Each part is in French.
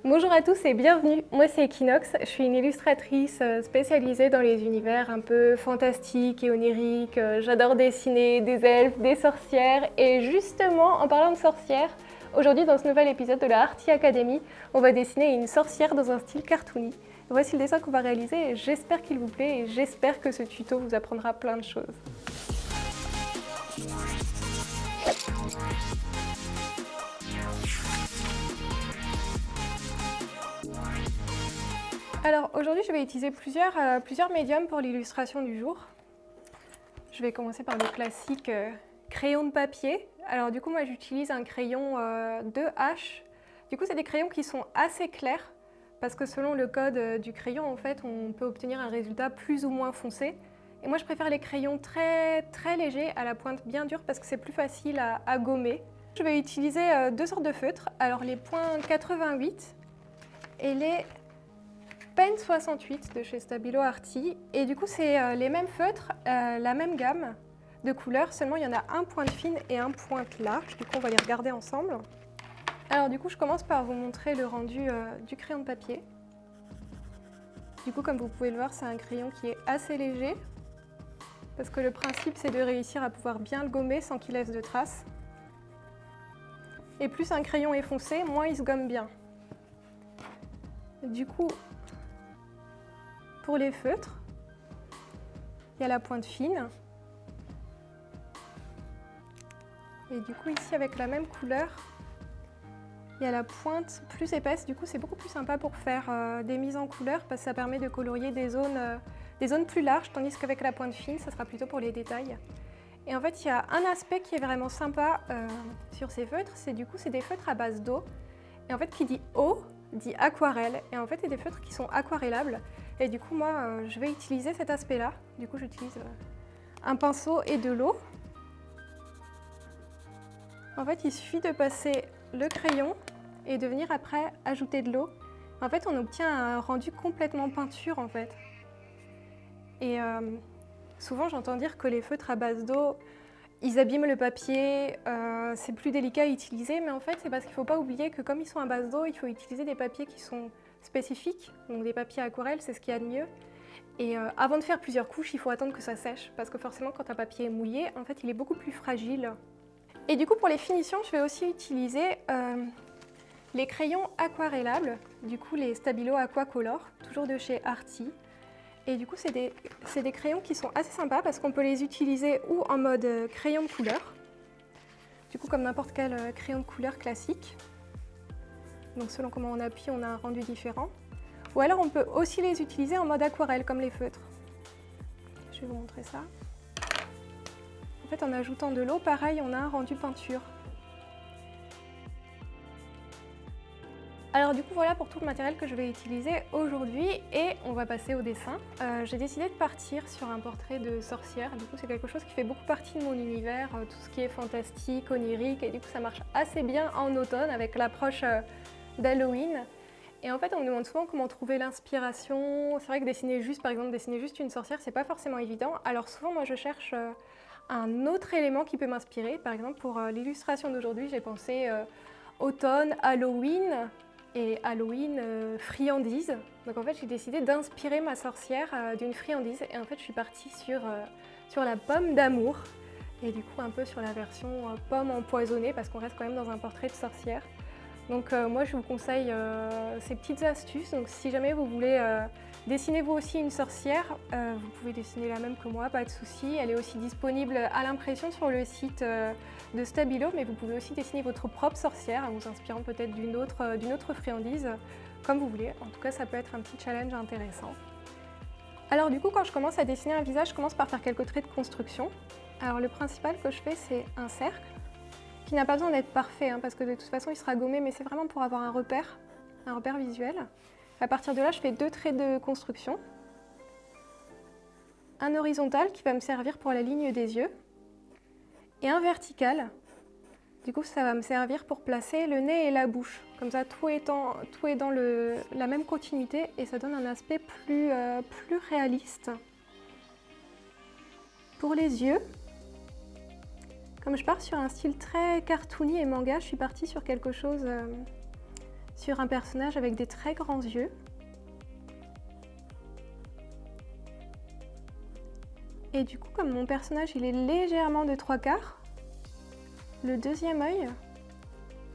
Bonjour à tous et bienvenue, moi c'est Equinox, je suis une illustratrice spécialisée dans les univers un peu fantastiques et oniriques. J'adore dessiner des elfes, des sorcières et justement en parlant de sorcières, aujourd'hui dans ce nouvel épisode de la Arty Academy, on va dessiner une sorcière dans un style cartoony. Voici le dessin qu'on va réaliser et j'espère qu'il vous plaît et j'espère que ce tuto vous apprendra plein de choses. Alors aujourd'hui je vais utiliser plusieurs médiums pour l'illustration du jour. Je vais commencer par le classique crayon de papier. Alors du coup moi j'utilise un crayon 2H. Du coup c'est des crayons qui sont assez clairs parce que selon le code du crayon en fait on peut obtenir un résultat plus ou moins foncé. Et moi je préfère les crayons très légers à la pointe bien dure parce que c'est plus facile à gommer. Je vais utiliser deux sortes de feutres. Alors les points 88 et les Pen 68 de chez Stabilo Arty. Et du coup, c'est les mêmes feutres, la même gamme de couleurs, seulement il y en a un pointe fine et un pointe large. Du coup, on va les regarder ensemble. Alors du coup, je commence par vous montrer le rendu du crayon de papier. Du coup, comme vous pouvez le voir, c'est un crayon qui est assez léger parce que le principe, c'est de réussir à pouvoir bien le gommer sans qu'il laisse de traces. Et plus un crayon est foncé, moins il se gomme bien. Du coup, pour les feutres, il y a la pointe fine. Et du coup ici avec la même couleur, il y a la pointe plus épaisse. Du coup c'est beaucoup plus sympa pour faire des mises en couleur parce que ça permet de colorier des zones plus larges, tandis qu'avec la pointe fine, ça sera plutôt pour les détails. Et en fait il y a un aspect qui est vraiment sympa sur ces feutres, c'est des feutres à base d'eau. Et en fait qui dit eau, dit aquarelle. Et en fait, il y a des feutres qui sont aquarellables. Et du coup, moi, je vais utiliser cet aspect-là. Du coup, j'utilise un pinceau et de l'eau. En fait, il suffit de passer le crayon et de venir après ajouter de l'eau. En fait, on obtient un rendu complètement peinture, en fait. Et souvent, j'entends dire que les feutres à base d'eau, ils abîment le papier, c'est plus délicat à utiliser, mais en fait c'est parce qu'il ne faut pas oublier que comme ils sont à base d'eau, il faut utiliser des papiers qui sont spécifiques, donc des papiers aquarelles, c'est ce qu'il y a de mieux. Et avant de faire plusieurs couches, il faut attendre que ça sèche, parce que forcément quand un papier est mouillé, en fait il est beaucoup plus fragile. Et du coup pour les finitions, je vais aussi utiliser les crayons aquarellables, du coup les Stabilo Aquacolor, toujours de chez Arty. Et du coup, c'est des crayons qui sont assez sympas parce qu'on peut les utiliser ou en mode crayon de couleur, du coup comme n'importe quel crayon de couleur classique. Donc selon comment on appuie, on a un rendu différent. Ou alors on peut aussi les utiliser en mode aquarelle comme les feutres. Je vais vous montrer ça. En fait, en ajoutant de l'eau, pareil, on a un rendu peinture. Alors du coup voilà pour tout le matériel que je vais utiliser aujourd'hui et on va passer au dessin. J'ai décidé de partir sur un portrait de sorcière, du coup c'est quelque chose qui fait beaucoup partie de mon univers, tout ce qui est fantastique, onirique, et du coup ça marche assez bien en automne avec l'approche d'Halloween. Et en fait on me demande souvent comment trouver l'inspiration. C'est vrai que dessiner juste une sorcière c'est pas forcément évident, alors souvent moi je cherche un autre élément qui peut m'inspirer. Par exemple pour l'illustration d'aujourd'hui j'ai pensé automne, Halloween, et Halloween friandise. Donc en fait j'ai décidé d'inspirer ma sorcière d'une friandise et en fait je suis partie sur la pomme d'amour et du coup un peu sur la version pomme empoisonnée parce qu'on reste quand même dans un portrait de sorcière. Donc moi je vous conseille ces petites astuces. Donc si jamais vous voulez dessiner vous aussi une sorcière, vous pouvez dessiner la même que moi, pas de souci. Elle est aussi disponible à l'impression sur le site de Stabilo, mais vous pouvez aussi dessiner votre propre sorcière en vous inspirant peut-être d'une autre friandise, comme vous voulez. En tout cas ça peut être un petit challenge intéressant. Alors du coup quand je commence à dessiner un visage, je commence par faire quelques traits de construction. Alors le principal que je fais c'est un cercle, qui n'a pas besoin d'être parfait, parce que de toute façon il sera gommé, mais c'est vraiment pour avoir un repère visuel. À partir de là, je fais deux traits de construction. Un horizontal qui va me servir pour la ligne des yeux et un vertical. Du coup, ça va me servir pour placer le nez et la bouche. Comme ça, tout est dans la même continuité et ça donne un aspect plus réaliste. Pour les yeux, comme je pars sur un style très cartoony et manga, je suis partie sur quelque chose sur un personnage avec des très grands yeux. Et du coup, comme mon personnage il est légèrement de 3/4, le deuxième œil,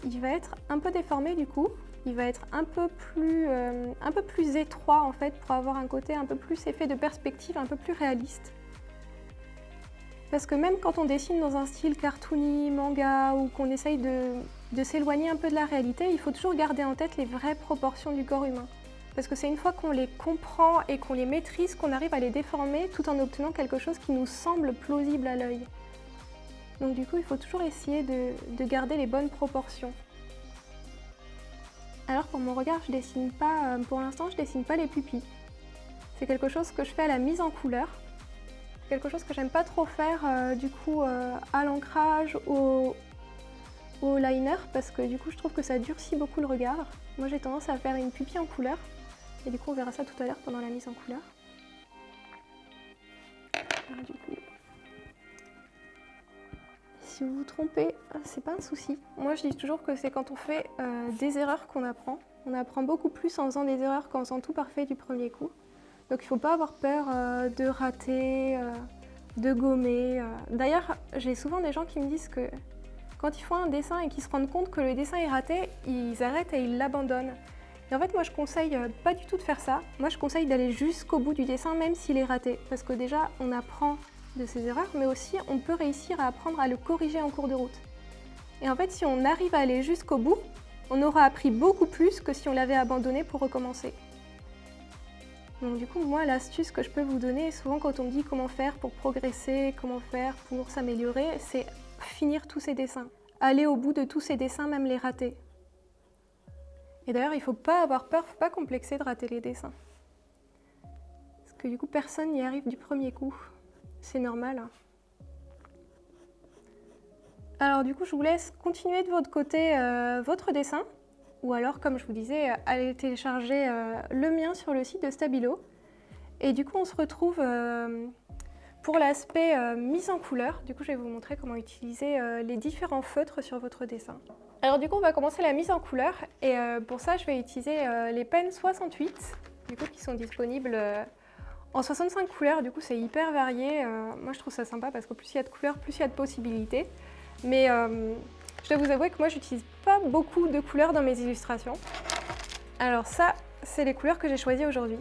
il va être un peu déformé du coup. Il va être un peu plus étroit en fait pour avoir un côté un peu plus effet de perspective, un peu plus réaliste. Parce que même quand on dessine dans un style cartoony, manga, ou qu'on essaye de s'éloigner un peu de la réalité, il faut toujours garder en tête les vraies proportions du corps humain. Parce que c'est une fois qu'on les comprend et qu'on les maîtrise qu'on arrive à les déformer tout en obtenant quelque chose qui nous semble plausible à l'œil. Donc du coup, il faut toujours essayer de garder les bonnes proportions. Alors pour mon regard, je dessine pas, pour l'instant, je dessine pas les pupilles. C'est quelque chose que je fais à la mise en couleur. C'est quelque chose que j'aime pas trop faire du coup à l'ancrage, au liner, parce que du coup je trouve que ça durcit beaucoup le regard. Moi j'ai tendance à faire une pupille en couleur, et du coup on verra ça tout à l'heure pendant la mise en couleur. Alors, du coup, si vous vous trompez, c'est pas un souci. Moi je dis toujours que c'est quand on fait des erreurs qu'on apprend. On apprend beaucoup plus en faisant des erreurs qu'en faisant tout parfait du premier coup. Donc il ne faut pas avoir peur de rater, de gommer. D'ailleurs, j'ai souvent des gens qui me disent que quand ils font un dessin et qu'ils se rendent compte que le dessin est raté, ils arrêtent et ils l'abandonnent. Et en fait, moi je conseille pas du tout de faire ça. Moi je conseille d'aller jusqu'au bout du dessin même s'il est raté. Parce que déjà, on apprend de ses erreurs, mais aussi on peut réussir à apprendre à le corriger en cours de route. Et en fait, si on arrive à aller jusqu'au bout, on aura appris beaucoup plus que si on l'avait abandonné pour recommencer. Donc du coup, moi, l'astuce que je peux vous donner, souvent quand on me dit comment faire pour progresser, comment faire pour s'améliorer, c'est finir tous ces dessins. Aller au bout de tous ces dessins, même les rater. Et d'ailleurs, il ne faut pas avoir peur, il ne faut pas complexer de rater les dessins. Parce que du coup, personne n'y arrive du premier coup. C'est normal. Alors du coup, je vous laisse continuer de votre côté votre dessin. Ou alors, comme je vous disais, allez télécharger le mien sur le site de Stabilo. Et du coup, on se retrouve pour l'aspect mise en couleur. Du coup, je vais vous montrer comment utiliser les différents feutres sur votre dessin. Alors du coup, on va commencer la mise en couleur. Et pour ça, je vais utiliser les pens 68, du coup, qui sont disponibles en 65 couleurs. Du coup, c'est hyper varié. Moi, je trouve ça sympa parce que plus il y a de couleurs, plus il y a de possibilités. Mais je dois vous avouer que moi, j'utilise pas beaucoup de couleurs dans mes illustrations. Alors ça, c'est les couleurs que j'ai choisies aujourd'hui.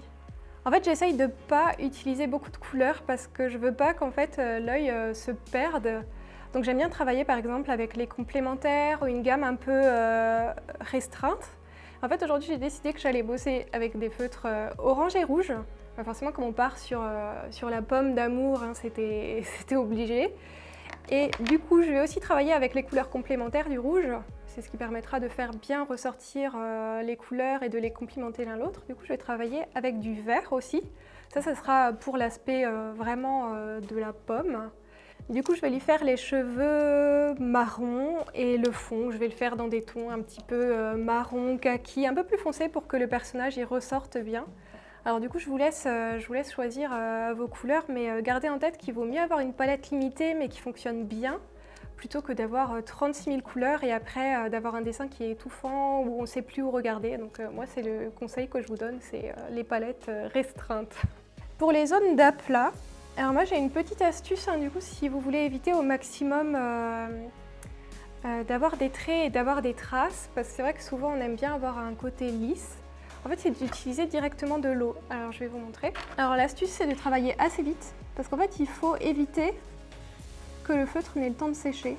En fait, j'essaye de ne pas utiliser beaucoup de couleurs parce que je veux pas qu'en fait l'œil se perde. Donc j'aime bien travailler par exemple avec les complémentaires ou une gamme un peu restreinte. En fait, aujourd'hui, j'ai décidé que j'allais bosser avec des feutres orange et rouge. Forcément, comme on part sur la pomme d'amour, hein, c'était obligé. Et du coup, je vais aussi travailler avec les couleurs complémentaires du rouge. C'est ce qui permettra de faire bien ressortir les couleurs et de les complémenter l'un l'autre. Du coup, je vais travailler avec du vert aussi. Ça sera pour l'aspect vraiment de la pomme. Du coup, je vais lui faire les cheveux marron et le fond, je vais le faire dans des tons un petit peu marron, kaki, un peu plus foncé pour que le personnage y ressorte bien. Alors du coup, je vous laisse choisir vos couleurs, mais gardez en tête qu'il vaut mieux avoir une palette limitée mais qui fonctionne bien, plutôt que d'avoir 36 000 couleurs et après d'avoir un dessin qui est étouffant où on ne sait plus où regarder. Donc moi, c'est le conseil que je vous donne, c'est les palettes restreintes. Pour les zones d'aplat, alors moi j'ai une petite astuce, hein, du coup, si vous voulez éviter au maximum d'avoir des traits et d'avoir des traces, parce que c'est vrai que souvent on aime bien avoir un côté lisse. En fait, c'est d'utiliser directement de l'eau. Alors, je vais vous montrer. Alors, l'astuce, c'est de travailler assez vite, parce qu'en fait, il faut éviter que le feutre n'ait le temps de sécher.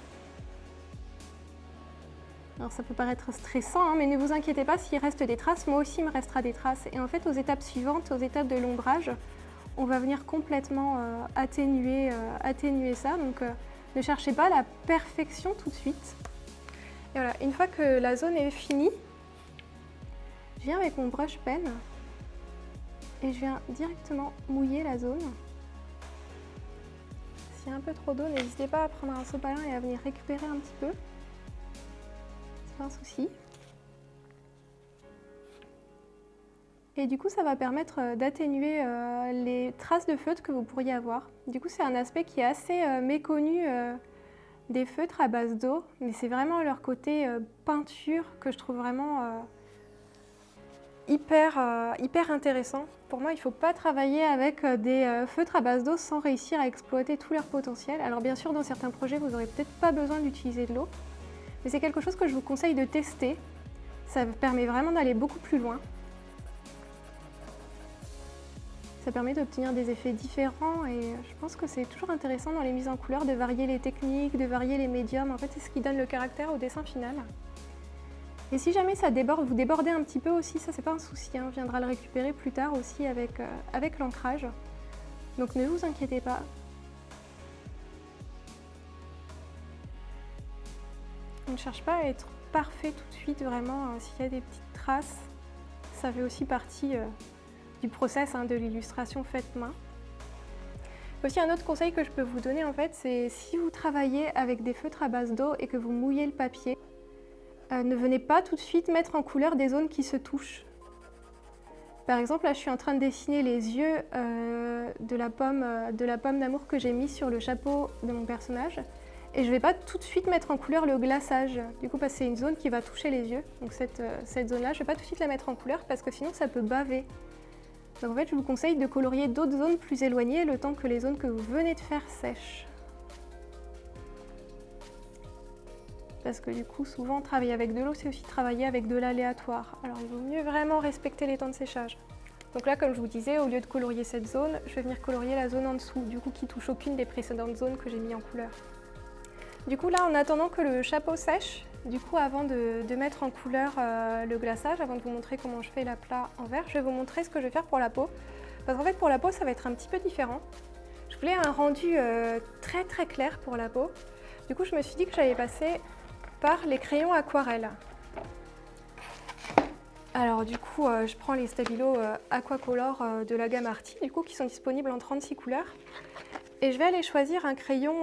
Alors, ça peut paraître stressant, hein, mais ne vous inquiétez pas, s'il reste des traces, moi aussi, il me restera des traces. Et en fait, aux étapes suivantes, aux étapes de l'ombrage, on va venir complètement atténuer ça. Donc, ne cherchez pas la perfection tout de suite. Et voilà, une fois que la zone est finie, je viens avec mon brush pen et je viens directement mouiller la zone. S'il y a un peu trop d'eau, n'hésitez pas à prendre un sopalin et à venir récupérer un petit peu. C'est pas un souci. Et du coup, ça va permettre d'atténuer les traces de feutre que vous pourriez avoir. Du coup, c'est un aspect qui est assez méconnu des feutres à base d'eau, mais c'est vraiment leur côté peinture que je trouve vraiment hyper intéressant. Pour moi, il ne faut pas travailler avec des feutres à base d'eau sans réussir à exploiter tout leur potentiel. Alors bien sûr, dans certains projets, vous n'aurez peut-être pas besoin d'utiliser de l'eau, mais c'est quelque chose que je vous conseille de tester. Ça permet vraiment d'aller beaucoup plus loin. Ça permet d'obtenir des effets différents et je pense que c'est toujours intéressant dans les mises en couleur de varier les techniques, de varier les médiums. En fait, c'est ce qui donne le caractère au dessin final. Et si jamais ça déborde, vous débordez un petit peu aussi, ça c'est pas un souci, hein. On viendra le récupérer plus tard aussi avec l'ancrage. Donc ne vous inquiétez pas. On ne cherche pas à être parfait tout de suite, vraiment. S'il y a des petites traces, ça fait aussi partie du process de l'illustration faite main. Aussi un autre conseil que je peux vous donner en fait, c'est si vous travaillez avec des feutres à base d'eau et que vous mouillez le papier, ne venez pas tout de suite mettre en couleur des zones qui se touchent. Par exemple, là je suis en train de dessiner les yeux de la pomme d'amour que j'ai mis sur le chapeau de mon personnage. Et je ne vais pas tout de suite mettre en couleur le glaçage, du coup parce que c'est une zone qui va toucher les yeux. Donc cette zone-là, je ne vais pas tout de suite la mettre en couleur parce que sinon ça peut baver. Donc en fait, je vous conseille de colorier d'autres zones plus éloignées le temps que les zones que vous venez de faire sèchent. Parce que du coup, souvent, travailler avec de l'eau, c'est aussi travailler avec de l'aléatoire. Alors il vaut mieux vraiment respecter les temps de séchage. Donc là, comme je vous disais, au lieu de colorier cette zone, je vais venir colorier la zone en dessous, du coup qui touche aucune des précédentes zones que j'ai mis en couleur. Du coup là, en attendant que le chapeau sèche, du coup avant de mettre en couleur le glaçage, avant de vous montrer comment je fais l'aplat en vert, je vais vous montrer ce que je vais faire pour la peau. Parce qu'en fait pour la peau, ça va être un petit peu différent. Je voulais un rendu très clair pour la peau. Du coup, je me suis dit que j'allais passer par les crayons aquarelles. Alors du coup, je prends les Stabilo Aquacolor de la gamme Arty, du coup, qui sont disponibles en 36 couleurs. Et je vais aller choisir un crayon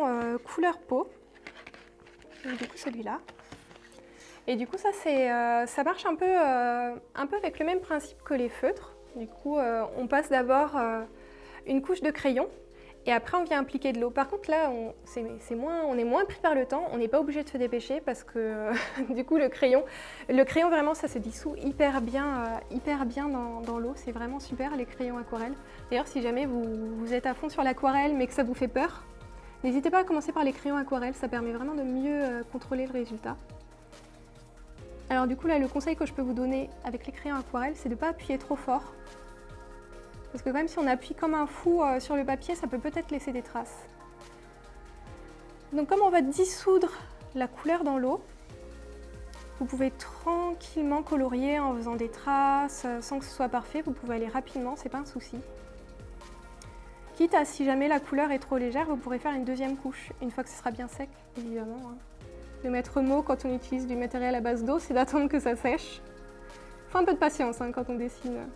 couleur peau. Donc, du coup, celui-là. Et du coup, ça marche un peu avec le même principe que les feutres. Du coup, on passe d'abord une couche de crayon et après on vient appliquer de l'eau. Par contre, là, on est moins pris par le temps. On n'est pas obligé de se dépêcher parce que du coup, le crayon vraiment, ça se dissout hyper bien dans l'eau. C'est vraiment super, les crayons aquarelles. D'ailleurs, si jamais vous êtes à fond sur l'aquarelle mais que ça vous fait peur, n'hésitez pas à commencer par les crayons aquarelles, ça permet vraiment de mieux contrôler le résultat. Alors du coup là, le conseil que je peux vous donner avec les crayons aquarelles, c'est de ne pas appuyer trop fort. Parce que même si on appuie comme un fou sur le papier, ça peut peut-être laisser des traces. Donc comme on va dissoudre la couleur dans l'eau, vous pouvez tranquillement colorier en faisant des traces, sans que ce soit parfait, vous pouvez aller rapidement, c'est pas un souci. Quitte à, si jamais la couleur est trop légère, vous pourrez faire une deuxième couche, une fois que ce sera bien sec, évidemment. Le maître mot quand on utilise du matériel à base d'eau, c'est d'attendre que ça sèche. Faut un peu de patience quand on dessine.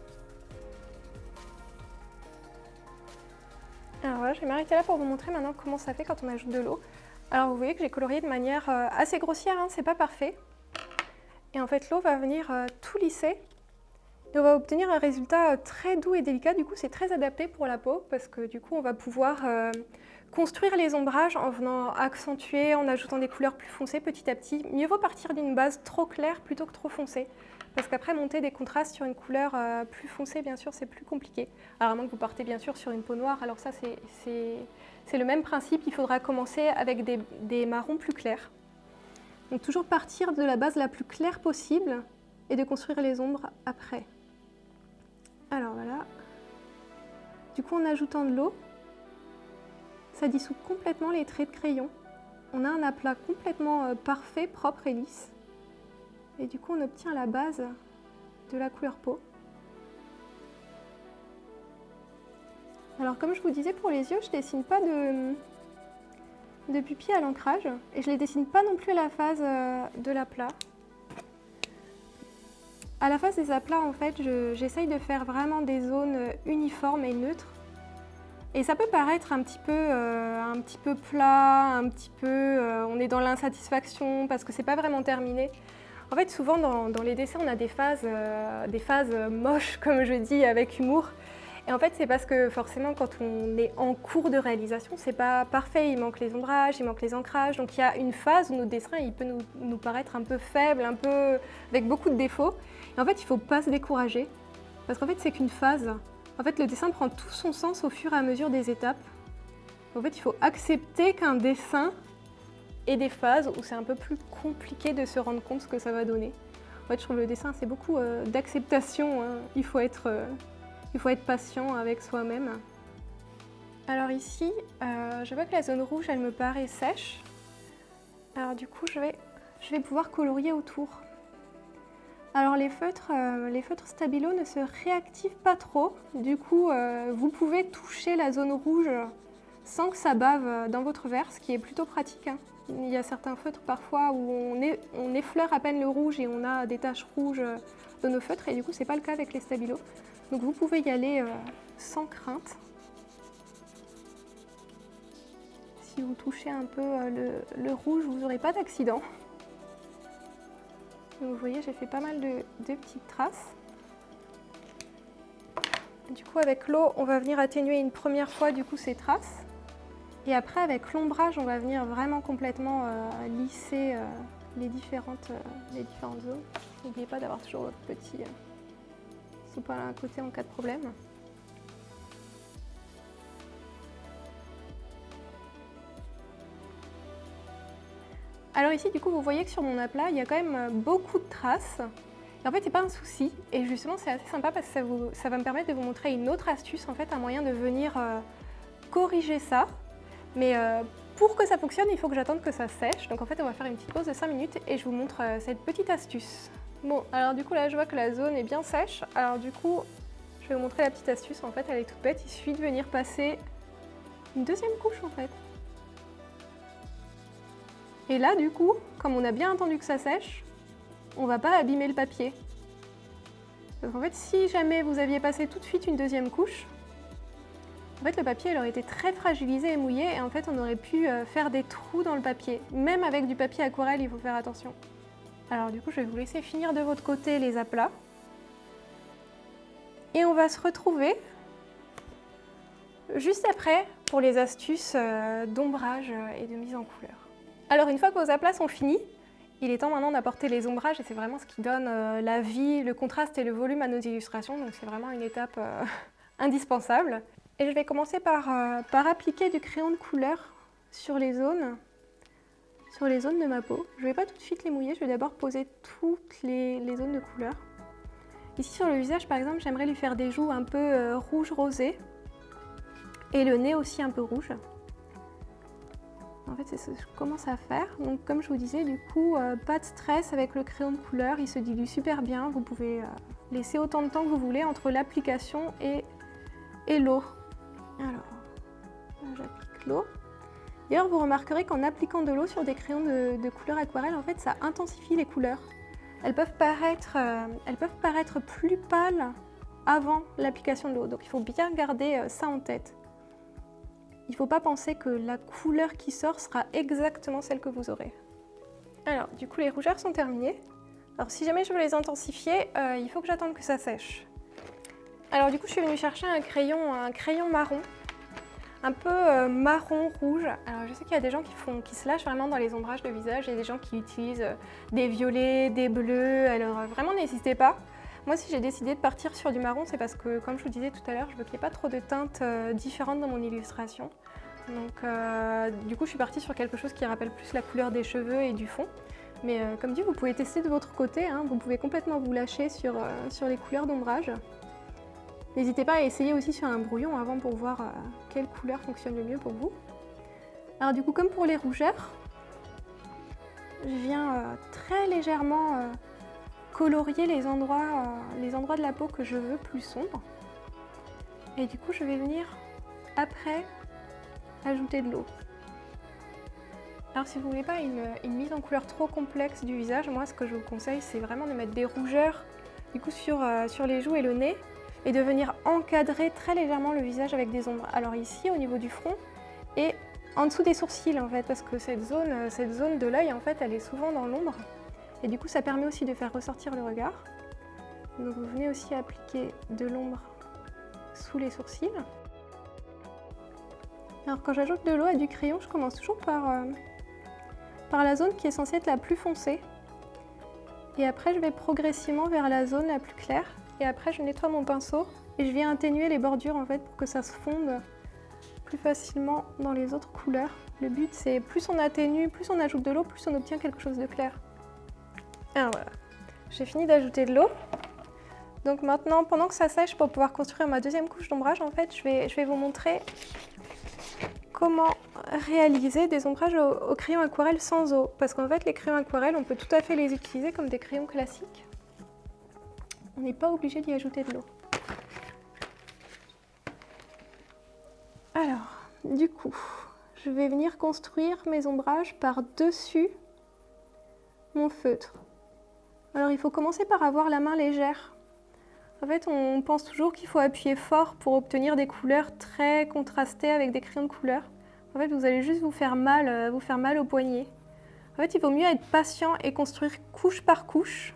Alors voilà, je vais m'arrêter là pour vous montrer maintenant comment ça fait quand on ajoute de l'eau. Alors vous voyez que j'ai colorié de manière assez grossière, c'est pas parfait. Et en fait l'eau va venir tout lisser. Et on va obtenir un résultat très doux et délicat. Du coup, c'est très adapté pour la peau parce que du coup, on va pouvoir construire les ombrages en venant accentuer, en ajoutant des couleurs plus foncées petit à petit. Mieux vaut partir d'une base trop claire plutôt que trop foncée. Parce qu'après, monter des contrastes sur une couleur plus foncée, bien sûr, c'est plus compliqué. Alors, à moins que vous partez bien sûr sur une peau noire, alors ça, c'est le même principe. Il faudra commencer avec des marrons plus clairs. Donc, toujours partir de la base la plus claire possible et de construire les ombres après. Alors voilà, du coup en ajoutant de l'eau, ça dissout complètement les traits de crayon. On a un aplat complètement parfait, propre et lisse. Et du coup on obtient la base de la couleur peau. Alors comme je vous disais pour les yeux, je ne dessine pas de pupilles à l'ancrage et je ne les dessine pas non plus à la phase de l'aplat. À la phase des aplats, en fait, j'essaye de faire vraiment des zones uniformes et neutres. Et ça peut paraître un petit peu plat, on est dans l'insatisfaction parce que c'est pas vraiment terminé. En fait, souvent dans les dessins, on a des phases moches, comme je dis, avec humour. Et en fait, c'est parce que forcément, quand on est en cours de réalisation, c'est pas parfait. Il manque les ombrages, il manque les ancrages. Donc il y a une phase où notre dessin, il peut nous paraître un peu faible, un peu avec beaucoup de défauts. Et en fait, il ne faut pas se décourager. Parce qu'en fait, c'est qu'une phase. En fait, le dessin prend tout son sens au fur et à mesure des étapes. En fait, il faut accepter qu'un dessin ait des phases où c'est un peu plus compliqué de se rendre compte ce que ça va donner. En fait, je trouve le dessin, c'est beaucoup d'acceptation, hein. Il faut être patient avec soi-même. Alors ici, je vois que la zone rouge, elle me paraît sèche. Alors du coup, je vais pouvoir colorier autour. Alors les feutres Stabilo ne se réactivent pas trop. Du coup, vous pouvez toucher la zone rouge sans que ça bave dans votre verre, ce qui est plutôt pratique, hein. Il y a certains feutres parfois où on effleure à peine le rouge et on a des taches rouges dans nos feutres, et du coup, c'est pas le cas avec les Stabilo. Donc vous pouvez y aller sans crainte. Si vous touchez un peu le rouge, vous n'aurez pas d'accident. Vous voyez, j'ai fait pas mal de petites traces. Du coup, avec l'eau, on va venir atténuer une première fois du coup ces traces. Et après, avec l'ombrage, on va venir vraiment complètement lisser les différentes zones. N'oubliez pas d'avoir toujours votre petit sopalin à côté en cas de problème. Alors ici, du coup, vous voyez que sur mon aplat, il y a quand même beaucoup de traces. Et en fait, c'est pas un souci. Et justement, c'est assez sympa parce que ça va me permettre de vous montrer une autre astuce, en fait, un moyen de venir corriger ça. Mais pour que ça fonctionne, il faut que j'attende que ça sèche. Donc en fait, on va faire une petite pause de 5 minutes et je vous montre cette petite astuce. Bon, alors du coup, là, je vois que la zone est bien sèche. Alors du coup, je vais vous montrer la petite astuce. En fait, elle est toute bête. Il suffit de venir passer une deuxième couche, en fait. Et là, du coup, comme on a bien attendu que ça sèche, on ne va pas abîmer le papier. Parce qu'en fait, si jamais vous aviez passé tout de suite une deuxième couche, en fait, le papier il aurait été très fragilisé et mouillé, et en fait, on aurait pu faire des trous dans le papier. Même avec du papier aquarelle, il faut faire attention. Alors du coup, je vais vous laisser finir de votre côté les aplats. Et on va se retrouver juste après pour les astuces d'ombrage et de mise en couleur. Alors une fois que vos aplats sont finis, il est temps maintenant d'apporter les ombrages, et c'est vraiment ce qui donne la vie, le contraste et le volume à nos illustrations, donc c'est vraiment une étape indispensable. Et je vais commencer par appliquer du crayon de couleur sur les zones de ma peau. Je ne vais pas tout de suite les mouiller, je vais d'abord poser toutes les zones de couleur. Ici sur le visage par exemple, j'aimerais lui faire des joues un peu rouge rosé et le nez aussi un peu rouge. En fait, c'est ce que je commence à faire. Donc, comme je vous disais, du coup, pas de stress avec le crayon de couleur. Il se dilue super bien. Vous pouvez laisser autant de temps que vous voulez entre l'application et l'eau. Alors, là, j'applique l'eau. D'ailleurs, vous remarquerez qu'en appliquant de l'eau sur des crayons de couleur aquarelle, en fait, ça intensifie les couleurs. Elles peuvent paraître plus pâles avant l'application de l'eau. Donc, il faut bien garder ça en tête. Il ne faut pas penser que la couleur qui sort sera exactement celle que vous aurez. Alors, du coup, les rougeurs sont terminées. Alors, si jamais je veux les intensifier, il faut que j'attende que ça sèche. Alors, du coup, je suis venue chercher un crayon marron, un peu marron-rouge. Alors, je sais qu'il y a des gens qui se lâchent vraiment dans les ombrages de visage. Il y a des gens qui utilisent des violets, des bleus. Alors, vraiment, n'hésitez pas. Moi, si j'ai décidé de partir sur du marron, c'est parce que, comme je vous disais tout à l'heure, je veux qu'il n'y ait pas trop de teintes différentes dans mon illustration. Donc, du coup, je suis partie sur quelque chose qui rappelle plus la couleur des cheveux et du fond. Mais comme dit, vous pouvez tester de votre côté, hein. Vous pouvez complètement vous lâcher sur les couleurs d'ombrage. N'hésitez pas à essayer aussi sur un brouillon avant pour voir quelle couleur fonctionne le mieux pour vous. Alors du coup, comme pour les rougeurs, je viens très légèrement colorier les endroits de la peau que je veux plus sombres. Et du coup, je vais venir après ajouter de l'eau. Alors si vous ne voulez pas une mise en couleur trop complexe du visage, moi ce que je vous conseille, c'est vraiment de mettre des rougeurs du coup sur les joues et le nez, et de venir encadrer très légèrement le visage avec des ombres. Alors ici, au niveau du front et en dessous des sourcils en fait, parce que cette zone de l'œil en fait, elle est souvent dans l'ombre. Et du coup, ça permet aussi de faire ressortir le regard. Donc vous venez aussi appliquer de l'ombre sous les sourcils. Alors quand j'ajoute de l'eau à du crayon, je commence toujours par la zone qui est censée être la plus foncée. Et après, je vais progressivement vers la zone la plus claire. Et après, je nettoie mon pinceau et je viens atténuer les bordures en fait pour que ça se fonde plus facilement dans les autres couleurs. Le but, c'est plus on atténue, plus on ajoute de l'eau, plus on obtient quelque chose de clair. Alors voilà, j'ai fini d'ajouter de l'eau. Donc maintenant, pendant que ça sèche, pour pouvoir construire ma deuxième couche d'ombrage, en fait, je vais vous montrer comment réaliser des ombrages au crayon aquarelle sans eau. Parce qu'en fait, les crayons aquarelles, on peut tout à fait les utiliser comme des crayons classiques. On n'est pas obligé d'y ajouter de l'eau. Alors, du coup, je vais venir construire mes ombrages par-dessus mon feutre. Alors, il faut commencer par avoir la main légère. En fait, on pense toujours qu'il faut appuyer fort pour obtenir des couleurs très contrastées avec des crayons de couleur. En fait, vous allez juste vous faire mal au poignet. En fait, il vaut mieux être patient et construire couche par couche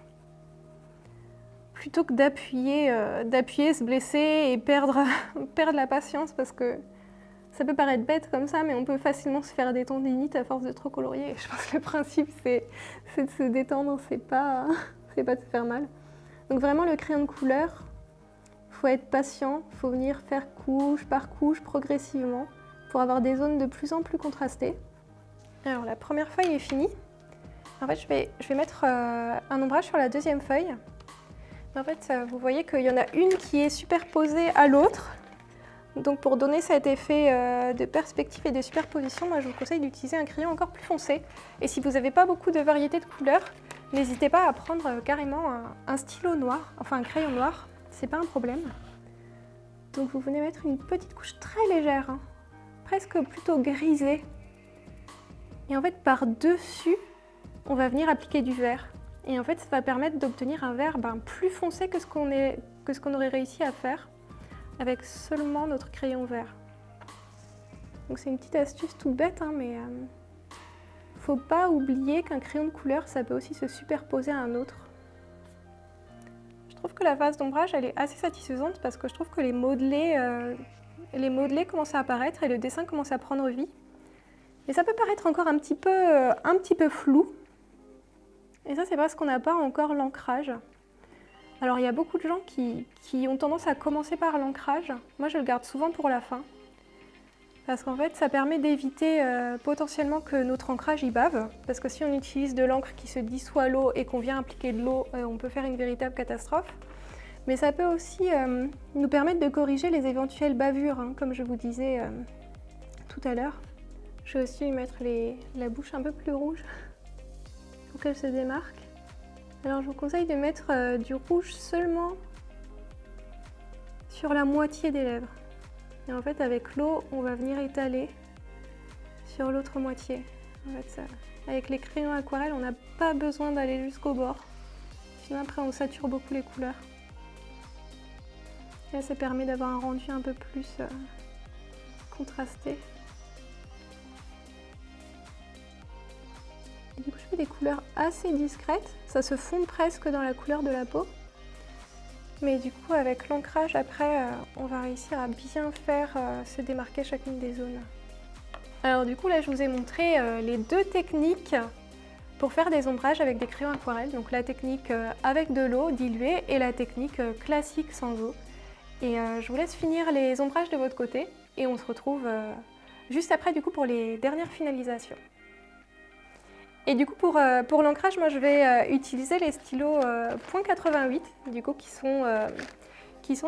plutôt que d'appuyer, se blesser et perdre la patience, parce que ça peut paraître bête comme ça, mais on peut facilement se faire des tendinites à force de trop colorier. Je pense que le principe, c'est de se détendre, c'est pas de se faire mal. Donc vraiment, le crayon de couleur, il faut être patient, il faut venir faire couche par couche progressivement pour avoir des zones de plus en plus contrastées. Alors la première feuille est finie. En fait, je vais mettre un ombrage sur la deuxième feuille. En fait, vous voyez qu'il y en a une qui est superposée à l'autre. Donc pour donner cet effet de perspective et de superposition, moi je vous conseille d'utiliser un crayon encore plus foncé. Et si vous n'avez pas beaucoup de variété de couleurs, n'hésitez pas à prendre carrément un stylo noir, enfin un crayon noir, c'est pas un problème. Donc vous venez mettre une petite couche très légère, presque plutôt grisée. Et en fait par-dessus, on va venir appliquer du vert. Et en fait ça va permettre d'obtenir un vert plus foncé que ce qu'on aurait réussi à faire avec seulement notre crayon vert. Donc c'est une petite astuce toute bête, mais faut pas oublier qu'un crayon de couleur, ça peut aussi se superposer à un autre. Je trouve que la phase d'ombrage, elle est assez satisfaisante parce que je trouve que les modelés commencent à apparaître et le dessin commence à prendre vie. Mais ça peut paraître encore un petit peu flou. Et ça, c'est parce qu'on n'a pas encore l'ancrage. Alors, il y a beaucoup de gens qui ont tendance à commencer par l'ancrage. Moi, je le garde souvent pour la fin. Parce qu'en fait, ça permet d'éviter potentiellement que notre ancrage y bave. Parce que si on utilise de l'encre qui se dissout à l'eau et qu'on vient appliquer de l'eau, on peut faire une véritable catastrophe. Mais ça peut aussi nous permettre de corriger les éventuelles bavures, comme je vous disais tout à l'heure. Je vais aussi lui mettre la bouche un peu plus rouge pour qu'elle se démarque. Alors je vous conseille de mettre du rouge seulement sur la moitié des lèvres. Et en fait avec l'eau, on va venir étaler sur l'autre moitié. En fait, avec les crayons aquarelles, on n'a pas besoin d'aller jusqu'au bord. Sinon après on sature beaucoup les couleurs. Et là ça permet d'avoir un rendu un peu plus contrasté. Et du coup, je fais des couleurs assez discrètes, ça se fond presque dans la couleur de la peau. Mais du coup, avec l'ancrage, après, on va réussir à bien faire se démarquer chacune des zones. Alors du coup, là, je vous ai montré les deux techniques pour faire des ombrages avec des crayons aquarelles. Donc la technique avec de l'eau diluée et la technique classique sans eau. Et je vous laisse finir les ombrages de votre côté et on se retrouve juste après du coup pour les dernières finalisations. Et du coup pour l'ancrage, moi je vais utiliser les stylos .88 du coup qui sont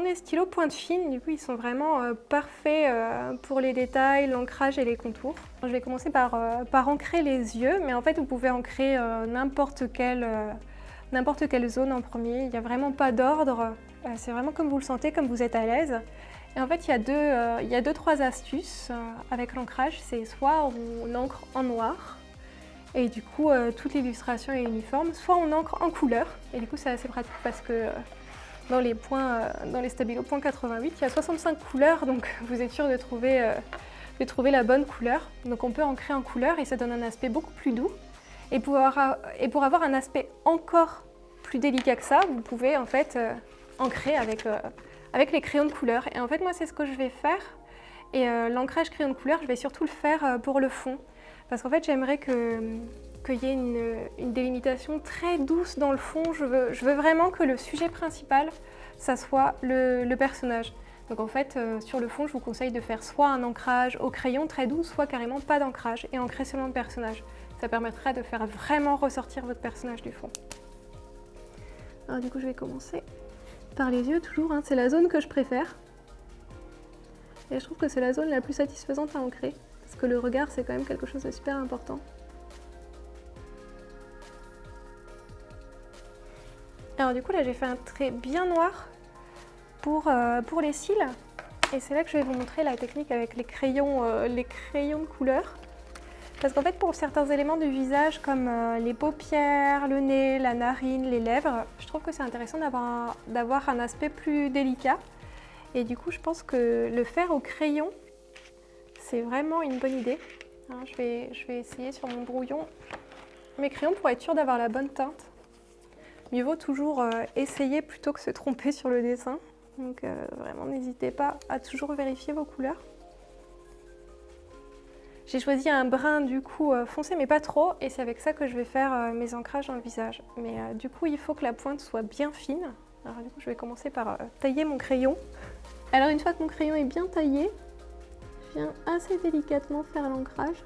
des stylos pointe fine. Du coup ils sont vraiment parfaits pour les détails, l'ancrage et les contours. Je vais commencer par ancrer les yeux, mais en fait vous pouvez ancrer n'importe quelle zone en premier. Il n'y a vraiment pas d'ordre, c'est vraiment comme vous le sentez, comme vous êtes à l'aise. Et en fait il y a deux, trois astuces avec l'ancrage, c'est soit on encre en noir, et du coup, toute l'illustration est uniforme. Soit on encre en couleur, et du coup c'est assez pratique parce que dans les stabilos .88, il y a 65 couleurs, donc vous êtes sûr de trouver la bonne couleur. Donc on peut ancrer en couleur et ça donne un aspect beaucoup plus doux. Et pour avoir un aspect encore plus délicat que ça, vous pouvez en fait ancrer avec les crayons de couleur. Et en fait moi c'est ce que je vais faire. Et l'ancrage crayon de couleur, je vais surtout le faire pour le fond. Parce qu'en fait, j'aimerais qu'il y ait une délimitation très douce dans le fond. Je veux vraiment que le sujet principal, ça soit le personnage. Donc en fait, sur le fond, je vous conseille de faire soit un ancrage au crayon très doux, soit carrément pas d'ancrage et ancrer seulement le personnage. Ça permettra de faire vraiment ressortir votre personnage du fond. Alors du coup, je vais commencer par les yeux toujours, hein. C'est la zone que je préfère. Et je trouve que c'est la zone la plus satisfaisante à ancrer, parce que le regard, c'est quand même quelque chose de super important. Alors du coup, là, j'ai fait un trait bien noir pour les cils. Et c'est là que je vais vous montrer la technique avec les crayons de couleur. Parce qu'en fait, pour certains éléments du visage, comme les paupières, le nez, la narine, les lèvres, je trouve que c'est intéressant d'avoir un aspect plus délicat. Et du coup, je pense que le faire au crayon, c'est vraiment une bonne idée. Alors, je vais essayer sur mon brouillon mes crayons pour être sûr d'avoir la bonne teinte. Mieux vaut toujours essayer plutôt que se tromper sur le dessin. Donc vraiment, n'hésitez pas à toujours vérifier vos couleurs. J'ai choisi un brun du coup foncé mais pas trop, et c'est avec ça que je vais faire mes ancrages dans le visage. Mais du coup, il faut que la pointe soit bien fine. Alors du coup, je vais commencer par tailler mon crayon. Alors une fois que mon crayon est bien taillé, je viens assez délicatement faire l'ancrage.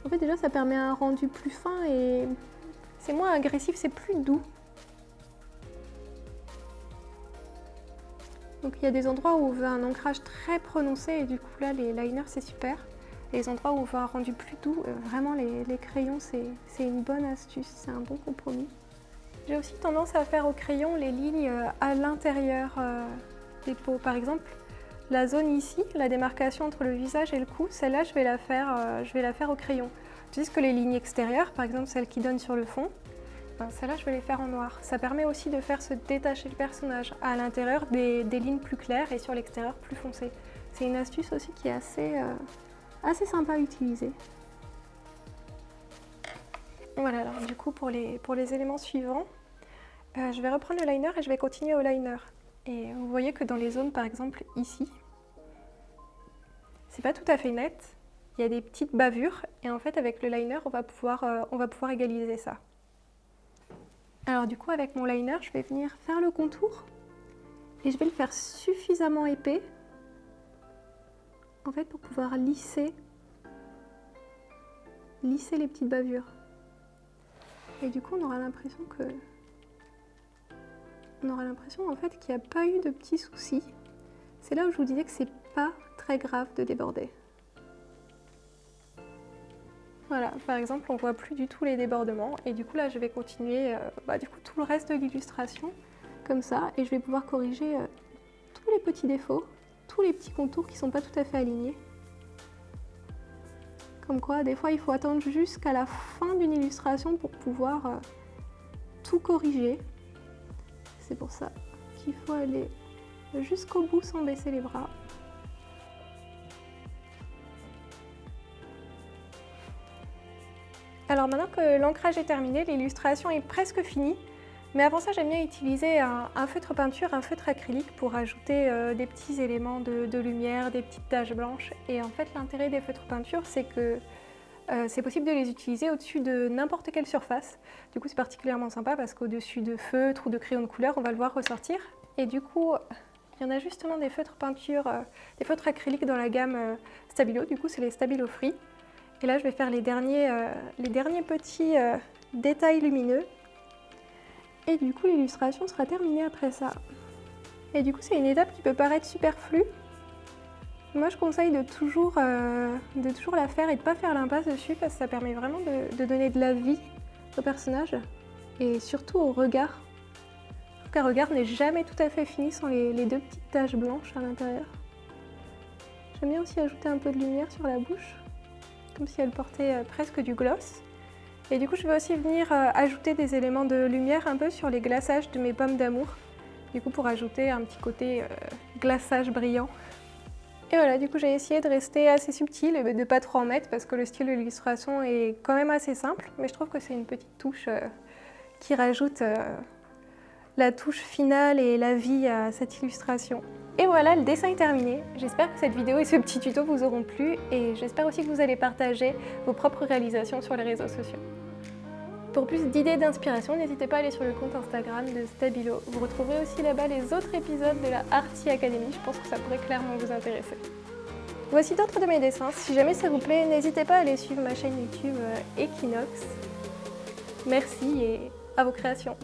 En fait déjà ça permet un rendu plus fin et c'est moins agressif, c'est plus doux. Donc il y a des endroits où on veut un ancrage très prononcé et du coup là les liners c'est super. Et les endroits où on veut un rendu plus doux, vraiment les crayons c'est une bonne astuce, c'est un bon compromis. J'ai aussi tendance à faire au crayon les lignes à l'intérieur des peaux. Par exemple, la zone ici, la démarcation entre le visage et le cou, celle-là, je vais la faire au crayon. Tandis que les lignes extérieures, par exemple celles qui donnent sur le fond, ben, celles-là, je vais les faire en noir. Ça permet aussi de faire se détacher le personnage à l'intérieur des lignes plus claires et sur l'extérieur plus foncées. C'est une astuce aussi qui est assez sympa à utiliser. Voilà, alors du coup pour les éléments suivants, je vais reprendre le liner et je vais continuer au liner. Et vous voyez que dans les zones par exemple ici, c'est pas tout à fait net, il y a des petites bavures et en fait avec le liner on va pouvoir égaliser ça. Alors du coup avec mon liner je vais venir faire le contour et je vais le faire suffisamment épais en fait pour pouvoir lisser les petites bavures. Et du coup, on aura l'impression en fait qu'il n'y a pas eu de petits soucis. C'est là où je vous disais que c'est pas très grave de déborder. Voilà, par exemple, on voit plus du tout les débordements et du coup là, je vais continuer tout le reste de l'illustration comme ça et je vais pouvoir corriger tous les petits défauts, tous les petits contours qui sont pas tout à fait alignés. Comme quoi, des fois, il faut attendre jusqu'à la fin d'une illustration pour pouvoir tout corriger. C'est pour ça qu'il faut aller jusqu'au bout sans baisser les bras. Alors maintenant que l'ancrage est terminé, l'illustration est presque finie. Mais avant ça, j'aime bien utiliser un feutre peinture, un feutre acrylique pour ajouter des petits éléments de lumière, des petites taches blanches. Et en fait, l'intérêt des feutres peinture, c'est que c'est possible de les utiliser au-dessus de n'importe quelle surface. Du coup, c'est particulièrement sympa parce qu'au-dessus de feutres ou de crayons de couleur, on va le voir ressortir. Et du coup, il y en a justement des feutres peinture, des feutres acryliques dans la gamme Stabilo. Du coup, c'est les Stabilo Free. Et là, je vais faire les derniers petits détails lumineux. Et du coup, l'illustration sera terminée après ça. Et du coup, c'est une étape qui peut paraître superflue. Moi, je conseille de toujours la faire et de ne pas faire l'impasse dessus parce que ça permet vraiment de donner de la vie au personnage et surtout au regard. Je trouve qu'un regard n'est jamais tout à fait fini sans les deux petites taches blanches à l'intérieur. J'aime bien aussi ajouter un peu de lumière sur la bouche, comme si elle portait presque du gloss. Et du coup, je vais aussi venir ajouter des éléments de lumière un peu sur les glaçages de mes pommes d'amour. Du coup, pour ajouter un petit côté glaçage brillant. Et voilà, du coup, j'ai essayé de rester assez subtile et de ne pas trop en mettre parce que le style de l'illustration est quand même assez simple. Mais je trouve que c'est une petite touche qui rajoute la touche finale et la vie à cette illustration. Et voilà, le dessin est terminé. J'espère que cette vidéo et ce petit tuto vous auront plu et j'espère aussi que vous allez partager vos propres réalisations sur les réseaux sociaux. Pour plus d'idées d'inspiration, n'hésitez pas à aller sur le compte Instagram de Stabilo. Vous retrouverez aussi là-bas les autres épisodes de la Arty Academy, je pense que ça pourrait clairement vous intéresser. Voici d'autres de mes dessins, si jamais ça vous plaît, n'hésitez pas à aller suivre ma chaîne YouTube Equinox. Merci et à vos créations.